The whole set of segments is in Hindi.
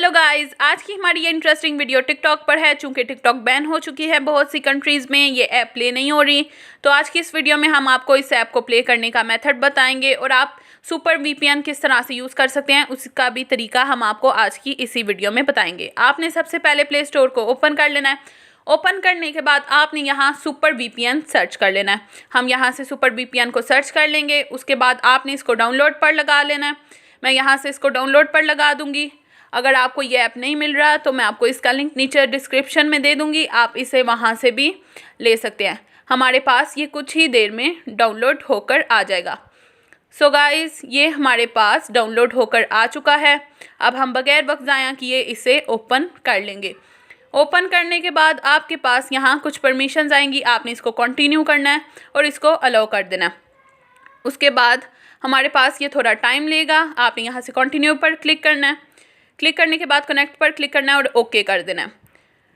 हेलो गाइस, आज की हमारी ये इंटरेस्टिंग वीडियो टिकटॉक पर है। चूंकि टिकटॉक बैन हो चुकी है बहुत सी कंट्रीज़ में, ये ऐप प्ले नहीं हो रही। तो आज की इस वीडियो में हम आपको इस ऐप को प्ले करने का मेथड बताएंगे और आप सुपर वीपीएन किस तरह से यूज़ कर सकते हैं उसका भी तरीका हम आपको आज की इसी वीडियो में बताएंगे। आपने सबसे पहले प्ले स्टोर को ओपन कर लेना है। ओपन करने के बाद आपने यहाँ सुपर वीपीएन सर्च कर लेना है। हम यहाँ से सुपर वीपीएन को सर्च कर लेंगे। उसके बाद आपने इसको डाउनलोड पर लगा लेना है। मैं यहाँ से इसको डाउनलोड पर लगा दूँगी। अगर आपको ये ऐप नहीं मिल रहा तो मैं आपको इसका लिंक नीचे डिस्क्रिप्शन में दे दूँगी, आप इसे वहाँ से भी ले सकते हैं। हमारे पास ये कुछ ही देर में डाउनलोड होकर आ जाएगा। सो गाइस, ये हमारे पास डाउनलोड होकर आ चुका है। अब हम बगैर वक्त ज़ाया किए इसे ओपन कर लेंगे। ओपन करने के बाद आपके पास यहाँ कुछ परमिशंस आएंगी। आपने इसको कंटिन्यू करना है और इसको अलाउ कर देना है। उसके बाद हमारे पास ये थोड़ा टाइम लेगा। आपने यहाँ से कंटिन्यू पर क्लिक करना है। क्लिक करने के बाद कनेक्ट पर क्लिक करना है और ओके कर देना है।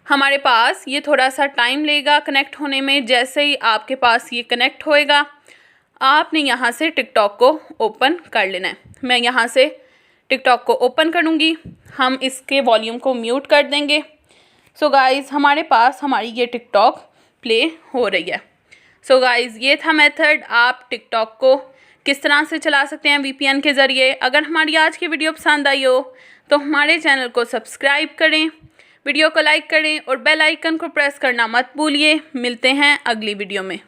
हमारे पास ये थोड़ा सा टाइम लेगा कनेक्ट होने में। जैसे ही आपके पास ये कनेक्ट होएगा आपने यहाँ से टिकटॉक को ओपन कर लेना है। मैं यहाँ से टिकटॉक को ओपन करूँगी। हम इसके वॉल्यूम को म्यूट कर देंगे। सो गाइज़, हमारे पास हमारी ये टिकटॉक प्ले हो रही है। सो गाइज़, ये था मेथड आप टिकटॉक को किस तरह से चला सकते हैं वीपीएन के ज़रिए। अगर हमारी आज की वीडियो पसंद आई हो तो हमारे चैनल को सब्सक्राइब करें, वीडियो को लाइक करें और बेल आइकन को प्रेस करना मत भूलिए। मिलते हैं अगली वीडियो में।